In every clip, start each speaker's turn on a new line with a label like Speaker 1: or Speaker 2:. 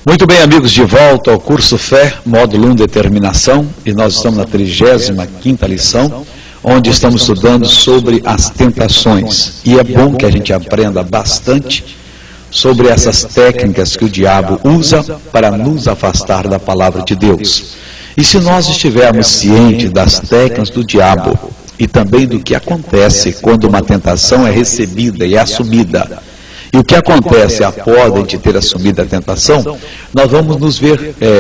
Speaker 1: Muito bem, amigos, de volta ao curso Fé, módulo 1, Determinação, e nós estamos na 35ª lição, onde estamos estudando sobre as tentações. E é bom que a gente aprenda bastante sobre essas técnicas que o diabo usa para nos afastar da palavra de Deus. E se nós estivermos cientes das técnicas do diabo e também do que acontece quando uma tentação é recebida e assumida, e o que acontece após a gente ter assumido a tentação, nós vamos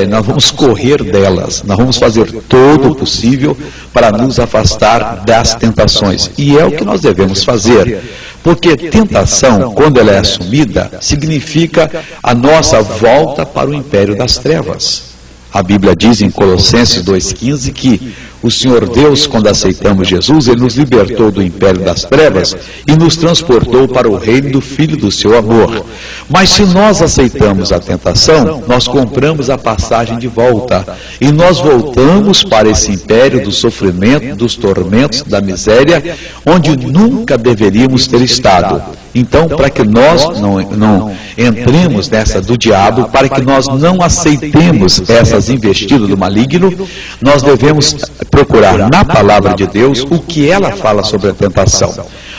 Speaker 1: nós vamos correr delas, nós vamos fazer todo o possível para nos afastar das tentações. E é o que nós devemos fazer, porque tentação, quando ela é assumida, significa a nossa volta para o império das trevas. A Bíblia diz em Colossenses 2,15 que o Senhor Deus, quando aceitamos Jesus, Ele nos libertou do império das trevas e nos transportou para o reino do Filho do seu amor. Mas se nós aceitamos a tentação, nós compramos a passagem de volta e nós voltamos para esse império do sofrimento, dos tormentos, da miséria, onde nunca deveríamos ter estado. Então, para que nós não entremos nessa do diabo, para que nós não aceitemos essas investidas do maligno, nós devemos procurar na palavra de Deus o que ela fala sobre a tentação.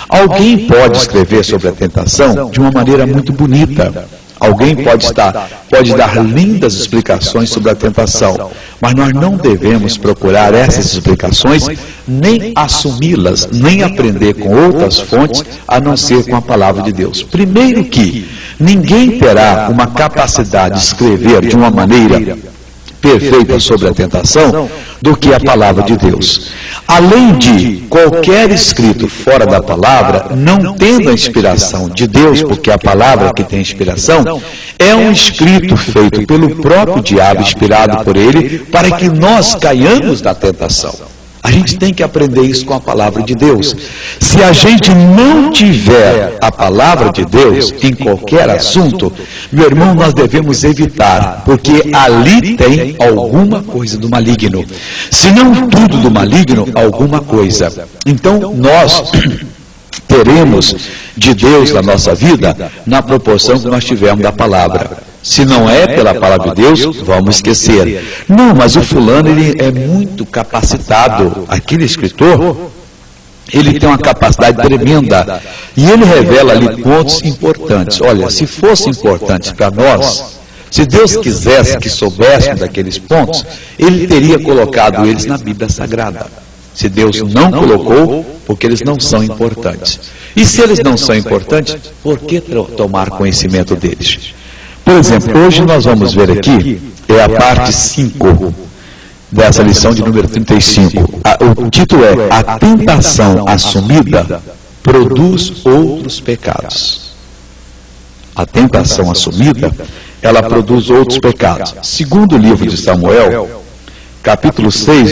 Speaker 1: Alguém pode escrever sobre a tentação de uma maneira muito bonita. Alguém pode dar lindas explicações sobre a tentação, mas nós não devemos procurar essas explicações, nem assumi-las, nem aprender com outras fontes, a não ser com a palavra de Deus. Primeiro que ninguém terá uma capacidade de escrever de uma maneira perfeita sobre a tentação do que a palavra de Deus. Além de qualquer escrito fora da palavra, não tendo a inspiração de Deus, porque a palavra que tem inspiração é um escrito feito pelo próprio diabo, inspirado por ele, para que nós caiamos na tentação. A gente tem que aprender isso com a palavra de Deus. Se a gente não tiver a palavra de Deus em qualquer assunto, meu irmão, nós devemos evitar, porque ali tem alguma coisa do maligno. Se não tudo do maligno, alguma coisa. Então, nós teremos de Deus na nossa vida na proporção que nós tivermos da palavra. Se não é pela palavra de Deus, vamos esquecer. Não, mas o fulano, ele é muito capacitado. Aquele escritor, ele tem uma capacidade tremenda. E ele revela ali pontos importantes. Olha, se fosse importante para nós, se Deus quisesse que soubéssemos daqueles pontos, Ele teria colocado eles na Bíblia Sagrada. Se Deus não colocou, porque eles não são importantes. E se eles não são importantes, por que tomar conhecimento deles? Por exemplo, hoje nós vamos ver aqui, é a parte 5 dessa lição de número 35. O título é: A tentação assumida produz outros pecados. A tentação assumida, ela produz outros pecados. Segundo o livro de Samuel, capítulo 6,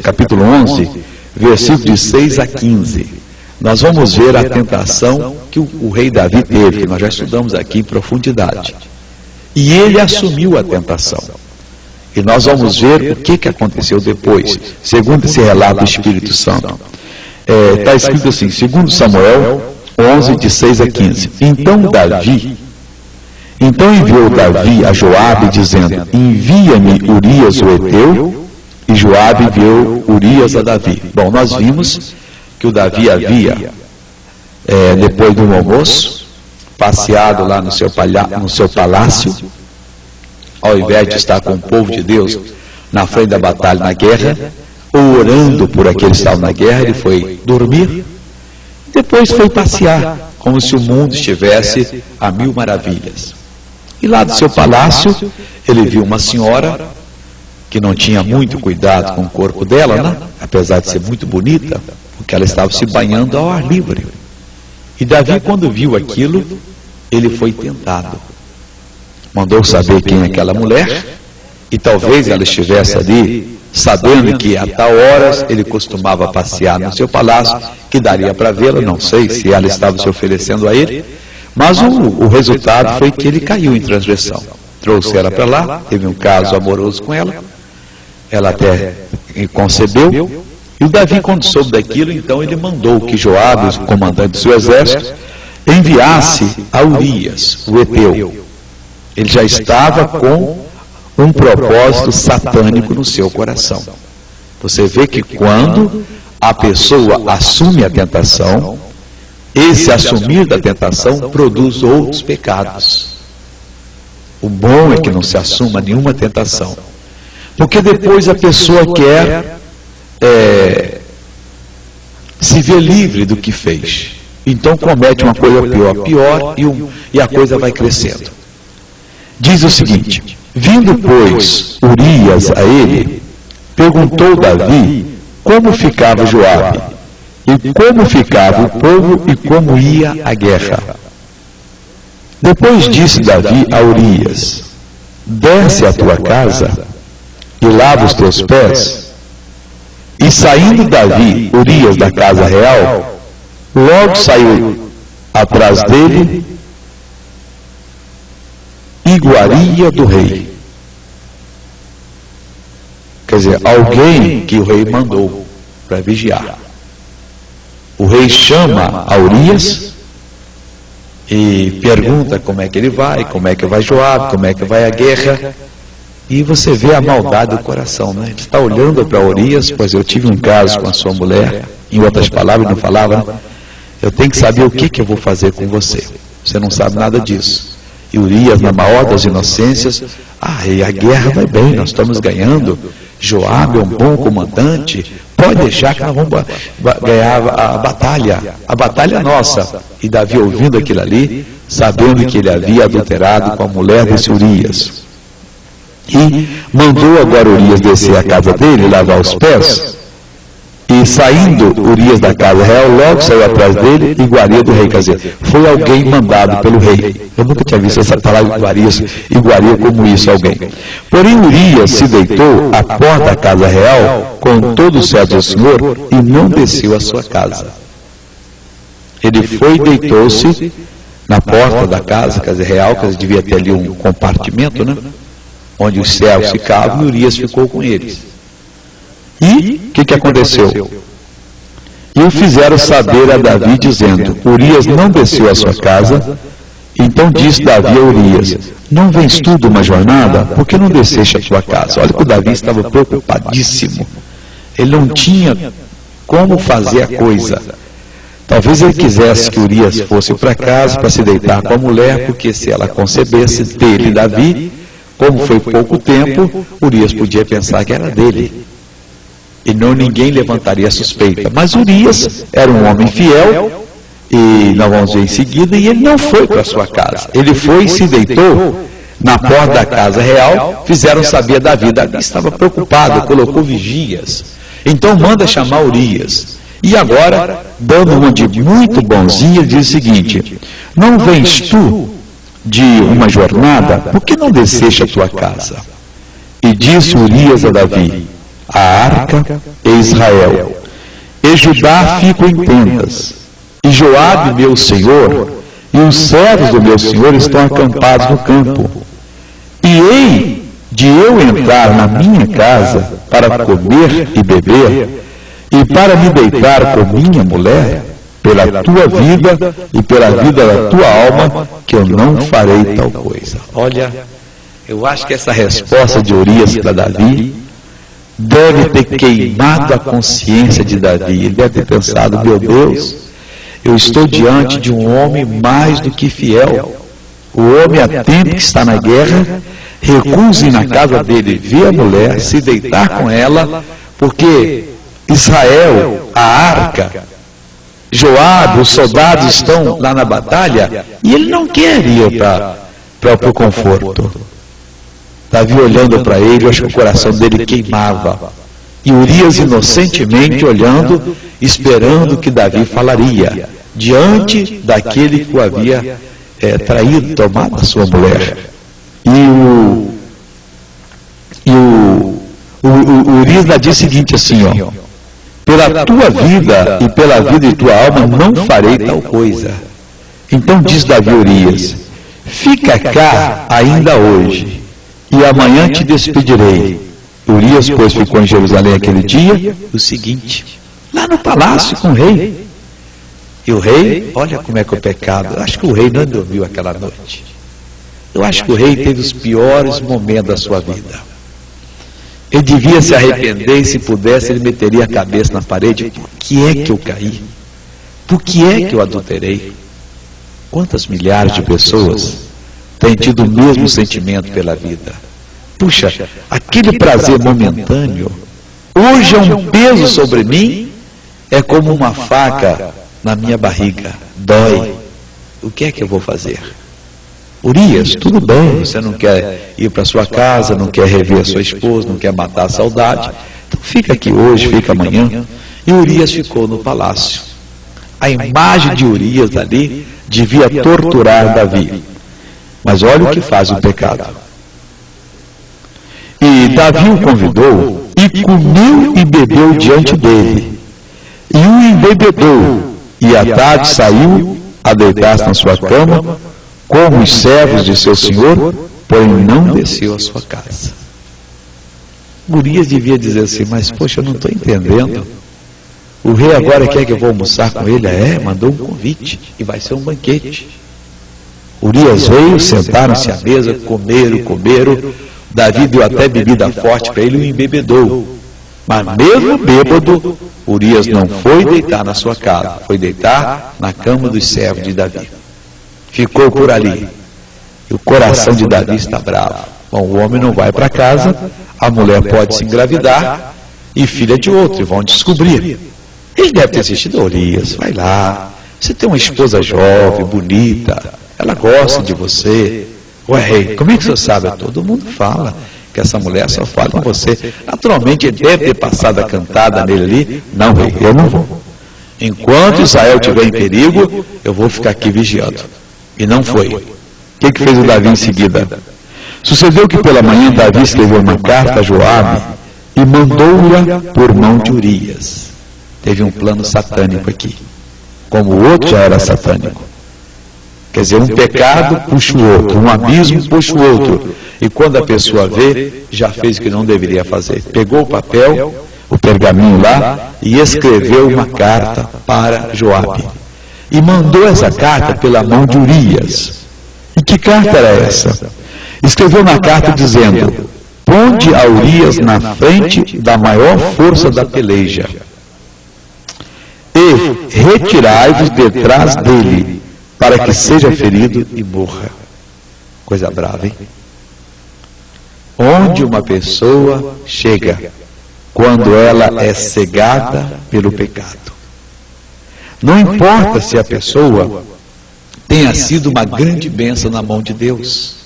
Speaker 1: capítulo 11, versículo de 6 a 15. Nós vamos ver a tentação que o rei Davi teve, que nós já estudamos aqui em profundidade. E ele assumiu a tentação. E nós vamos ver o que aconteceu depois, segundo esse relato do Espírito Santo. Está escrito assim, segundo Samuel 11, de 6 a 15. Então enviou Davi a Joabe, dizendo: envia-me Urias o Eteu. E Joabe enviou Urias a Davi. Bom, nós vimos que o Davi havia, depois do almoço, passeado lá no seu palácio, ao invés de estar com o povo de Deus na frente da batalha, na guerra, ou orando por aqueles que estavam na guerra, ele foi dormir, depois foi passear, como se o mundo estivesse a mil maravilhas. E lá do seu palácio, ele viu uma senhora que não tinha muito cuidado com o corpo dela, né? Apesar de ser muito bonita, porque ela estava se banhando ao ar livre. E Davi, quando viu aquilo, ele foi tentado. Mandou saber quem é aquela mulher, e talvez ela estivesse ali, sabendo que a tal horas ele costumava passear no seu palácio, que daria para vê-la, não sei se ela estava se oferecendo a ele, mas o resultado foi que ele caiu em transgressão. Trouxe ela para lá, teve um caso amoroso com ela, ela até concebeu. E o Davi, quando soube daquilo, então ele mandou que Joabe, o comandante do seu exército, enviasse a Urias, o Eteu. Ele já estava com um propósito satânico no seu coração. Você vê que quando a pessoa assume a tentação, esse assumir da tentação produz outros pecados. O bom é que não se assuma nenhuma tentação, porque depois a pessoa quer se ver livre do que fez. Então comete uma coisa pior e a coisa vai crescendo. Diz o seguinte: vindo, pois, Urias a ele, perguntou Davi como ficava Joabe, e como ficava o povo e como ia a guerra. Depois disse Davi a Urias: desce à tua casa e lava os teus pés. E saindo Davi, Urias, da casa real, logo saiu atrás dele iguaria do rei. Quer dizer, alguém que o rei mandou para vigiar. O rei chama a Urias e pergunta como é que ele vai, como é que vai Joabe, como é que vai a guerra. E você vê a maldade do coração, né? Ele está olhando para Urias, pois eu tive um caso com a sua mulher, em outras palavras, não falava, eu tenho que saber o que eu vou fazer com você. Você não sabe nada disso. E Urias, na maior das inocências, e a guerra vai bem, nós estamos ganhando, Joabe é um bom comandante, pode deixar que nós vamos ganhar a batalha é nossa. E Davi, ouvindo aquilo ali, sabendo que ele havia adulterado com a mulher desse Urias, e mandou agora Urias descer à casa dele, lavar os pés. E saindo Urias da casa real, logo saiu atrás dele iguaria do rei. Quer dizer, foi alguém mandado pelo rei. Eu nunca tinha visto essa palavra iguaria como isso, alguém. Porém Urias se deitou à porta da casa real com todo o céu do Senhor e não desceu à sua casa. Ele foi e deitou-se na porta da casa real, que devia ter ali um compartimento, né? Onde os céus ficavam, e Urias ficou com eles. E o que aconteceu? E o fizeram saber a Davi, dizendo: Urias não desceu à sua casa. Então disse Davi a Urias: não vens tu de uma jornada? Por que não desceste à tua casa? Olha que o Davi estava preocupadíssimo. Ele não tinha como fazer a coisa. Talvez ele quisesse que Urias fosse para casa para se deitar com a mulher, porque se ela concebesse dele, Davi, como foi pouco tempo, Urias podia pensar que era dele. E ninguém levantaria suspeita. Mas Urias era um homem fiel, e nós vamos ver em seguida, e ele não foi para sua casa. Ele foi e se deitou na porta da casa real, fizeram saber a Davi. Davi estava preocupado, colocou vigias. Então manda chamar Urias. E agora, dando uma de muito bonzinho, ele diz o seguinte: não vens tu de uma jornada? Por que não desceste a tua casa? E disse Urias a Davi: a arca e Israel, e Judá ficam em tendas, e Joabe meu senhor, e os servos do meu senhor estão acampados no campo. E hei de eu entrar na minha casa para comer e beber, e para me deitar com minha mulher? Pela tua vida e pela vida da tua alma, que eu não farei tal coisa. Olha, eu acho que essa resposta de Urias para Davi deve ter queimado a consciência de Davi. Ele deve ter pensado: meu Deus, eu estou diante de um homem mais do que fiel. O homem há tempo que está na guerra, recusa ir na casa dele, ver a mulher, se deitar com ela, porque Israel, a arca, Joabe, os soldados estão lá na batalha, e ele não quer ir para o conforto. Davi olhando para ele, eu acho que o coração dele queimava. E Urias inocentemente olhando, esperando que Davi falaria, diante daquele que o havia traído, tomado a sua mulher. E o Urias diz o seguinte assim, pela tua vida e pela vida de tua alma não farei tal coisa. Então diz Davi a Urias: fica cá ainda hoje, e amanhã te despedirei. Urias, pois, ficou em Jerusalém aquele dia, o seguinte, lá no palácio com o rei. E o rei, olha como é que é o pecado, acho que o rei não dormiu aquela noite. Eu acho que o rei teve os piores momentos da sua vida. Ele devia se arrepender, e se pudesse, ele meteria a cabeça na parede. Por que é que eu caí? Por que é que eu adulterei? Quantas milhares de pessoas têm tido o mesmo sentimento pela vida? Puxa, aquele prazer momentâneo, hoje é um peso sobre mim, é como uma faca na minha barriga, dói. O que é que eu vou fazer? Urias, tudo bem, você não quer ir para sua casa, não quer rever a sua esposa, não quer matar a saudade, então fica aqui hoje, fica amanhã. E Urias ficou no palácio. A imagem de Urias ali devia torturar Davi. Mas olha o que faz o pecado. E Davi o convidou e comeu e bebeu diante dele. E o embebedou, e à tarde saiu a deitar-se na sua cama, como os servos de seu senhor, porém não desceu à sua casa. Urias devia dizer assim, mas poxa, eu não estou entendendo. O rei agora quer que eu vou almoçar com ele? Mandou um convite, e vai ser um banquete. Urias veio, sentaram-se à mesa, comeram. Davi deu até bebida forte para ele e o embebedou. Mas mesmo bêbado, Urias não foi deitar na sua casa, foi deitar na cama dos servos de Davi. Ficou por ali. E o coração de Davi está bravo. Bom, o homem não vai para casa, a mulher pode se engravidar e filha de outro, e vão descobrir. Ele deve ter assistido a Urias, vai lá, você tem uma esposa jovem, bonita, ela gosta de você. Ué, rei, como é que você sabe? Todo mundo fala que essa mulher só fala com você. Naturalmente, ele deve ter passado a cantada nele ali. Não, rei, eu não vou. Enquanto Israel estiver em perigo, eu vou ficar aqui vigiando. E não foi. O que fez o Davi em seguida? Sucedeu que pela manhã Davi escreveu uma carta a Joabe e mandou-a por mão de Urias. Teve um plano satânico aqui. Como o outro já era satânico. Quer dizer, um pecado puxa o outro, um abismo puxa o outro. E quando a pessoa vê, já fez o que não deveria fazer. Pegou o papel, o pergaminho lá, e escreveu uma carta para Joabe. E mandou essa carta pela mão de Urias. E que carta era essa? Escreveu na carta dizendo: ponde a Urias na frente da maior força da peleja, e retirai-vos detrás dele, para que seja ferido e morra. Coisa brava, hein? Onde uma pessoa chega quando ela é cegada pelo pecado. Não importa se a pessoa tenha sido uma grande bênção na mão de Deus.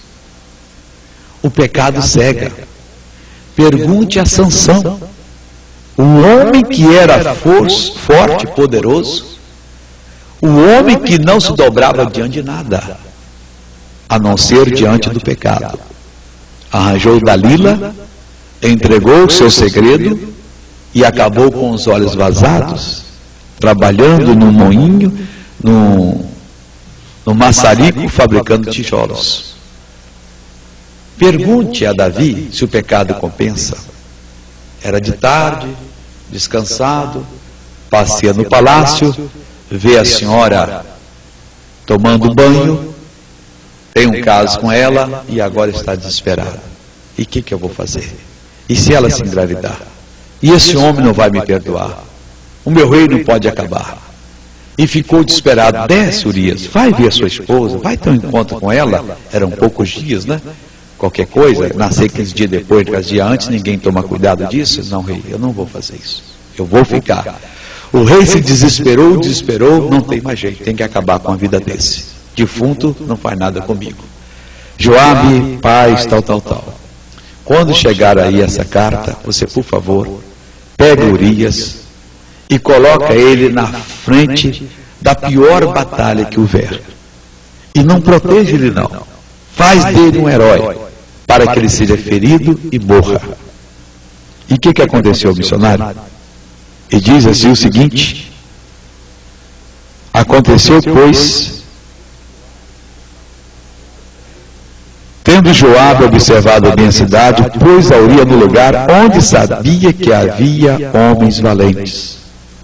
Speaker 1: O pecado cega. Pergunte a Sansão, um homem que era forte, poderoso, um homem que não se dobrava diante de nada, a não ser diante do pecado. Arranjou Dalila, entregou o seu segredo e acabou com os olhos vazados, trabalhando no moinho, no maçarico, fabricando tijolos. Pergunte a Davi se o pecado compensa. Era de tarde, descansado, passeia no palácio, vê a senhora tomando banho, tem um caso com ela e agora está desesperado. E o que eu vou fazer? E se ela se engravidar? E esse homem não vai me perdoar? O meu reino pode acabar. E ficou desesperado. Desce, Urias, vai ver a sua esposa, vai ter um encontro com ela. Eram poucos dias, né? Qualquer coisa, nascer 15 dias depois, 15 dias antes, ninguém toma cuidado disso? Não, rei, eu não vou fazer isso. Eu vou ficar. O rei se desesperou, não tem mais jeito, tem que acabar com a vida desse. Defunto não faz nada comigo. Joabe, paz, tal. Quando chegar aí essa carta, você, por favor, pega Urias e coloca ele na frente da pior batalha que houver. E não protege ele não. Faz dele um herói, para que ele seja ferido e morra. E o que aconteceu, missionário? E diz assim o seguinte: aconteceu, pois, tendo Joabe observado bem a cidade, pôs a Urias no lugar onde sabia que havia homens valentes.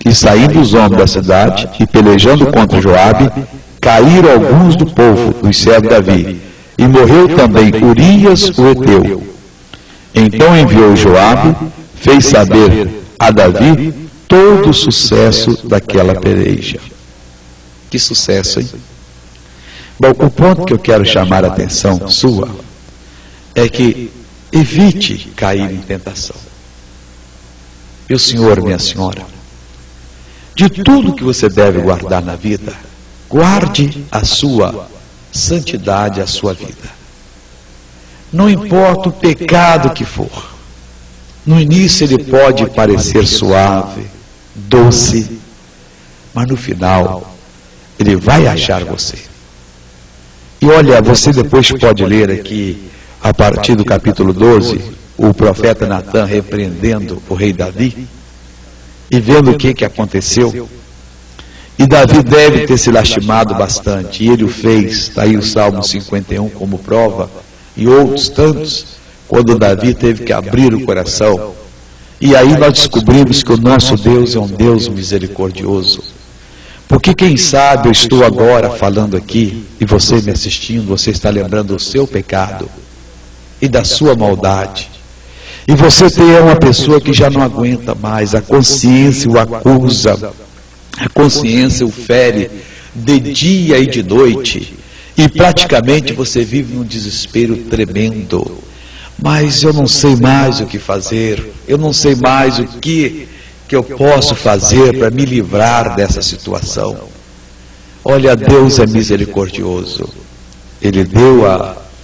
Speaker 1: E saindo os homens da cidade e pelejando contra Joabe, caíram alguns do povo, dos servos de Davi, e morreu também Urias o Eteu. Então enviou Joabe, fez saber a Davi todo o sucesso daquela peleja. Que sucesso, hein? Bom, o ponto que eu quero chamar a atenção sua é que evite cair em tentação. Meu senhor, minha senhora, de tudo que você deve guardar na vida, guarde a sua santidade, a sua vida. Não importa o pecado que for. No início ele pode parecer suave, doce, mas no final ele vai achar você. E olha, você depois pode ler aqui, a partir do capítulo 12, o profeta Natã repreendendo o rei Davi, e vendo o que aconteceu. E Davi deve ter se lastimado bastante, e ele o fez. Está aí o Salmo 51 como prova, e outros tantos, quando Davi teve que abrir o coração. E aí nós descobrimos que o nosso Deus é um Deus misericordioso. Porque quem sabe eu estou agora falando aqui, e você me assistindo, você está lembrando do seu pecado e da sua maldade. E você é uma pessoa que já não aguenta mais, a consciência o acusa, a consciência o fere de dia e de noite, e praticamente você vive num desespero tremendo. Mas eu não sei mais o que fazer, eu não sei mais o que eu posso fazer para me livrar dessa situação. Olha, Deus é misericordioso. Ele deu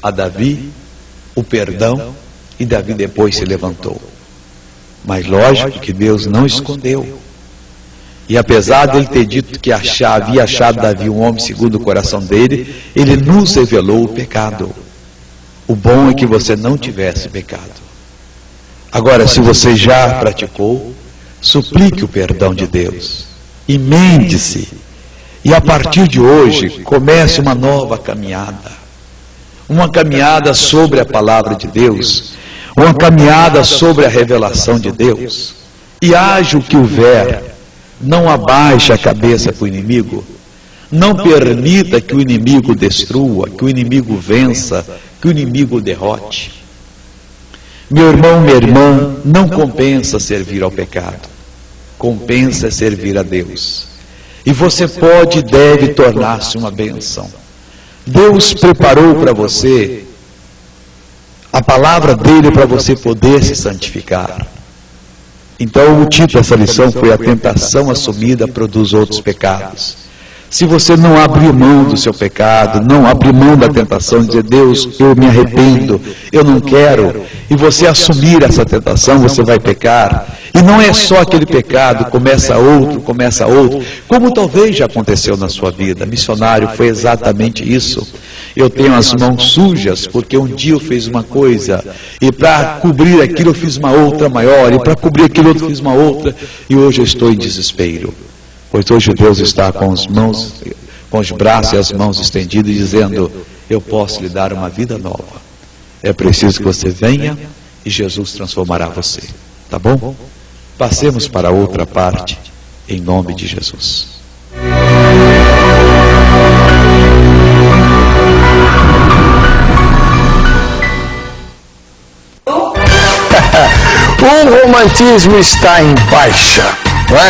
Speaker 1: a Davi o perdão, e Davi depois se levantou. Mas lógico que Deus não escondeu. E apesar de ele ter dito que havia achado Davi um homem segundo o coração dele, ele nos revelou o pecado. O bom é que você não tivesse pecado. Agora, se você já praticou, suplique o perdão de Deus. Emende-se. E a partir de hoje, comece uma nova caminhada. Uma caminhada sobre a palavra de Deus. Uma caminhada sobre a revelação de Deus. E haja o que houver, não abaixe a cabeça para o inimigo. Não permita que o inimigo destrua, que o inimigo vença, que o inimigo derrote. Meu irmão, minha irmã, não compensa servir ao pecado. Compensa servir a Deus. E você pode e deve tornar-se uma bênção. Deus preparou para você a palavra dele para você poder se santificar. Então o título dessa lição foi: a tentação assumida produz outros pecados. Se você não abrir mão do seu pecado, não abrir mão da tentação, dizer: Deus, eu me arrependo, eu não quero, e você assumir essa tentação, você vai pecar. E não é só aquele pecado, começa outro, como talvez já aconteceu na sua vida. Missionário, foi exatamente isso. Eu tenho as mãos sujas, porque um dia eu fiz uma coisa, e para cobrir aquilo eu fiz uma outra maior, e para cobrir aquilo eu fiz uma outra, e hoje eu estou em desespero. Pois hoje Deus está com os braços e as mãos estendidos, dizendo: eu posso lhe dar uma vida nova. É preciso que você venha e Jesus transformará você. Tá bom? Passemos para a outra parte, em nome de Jesus.
Speaker 2: O romantismo está em baixa.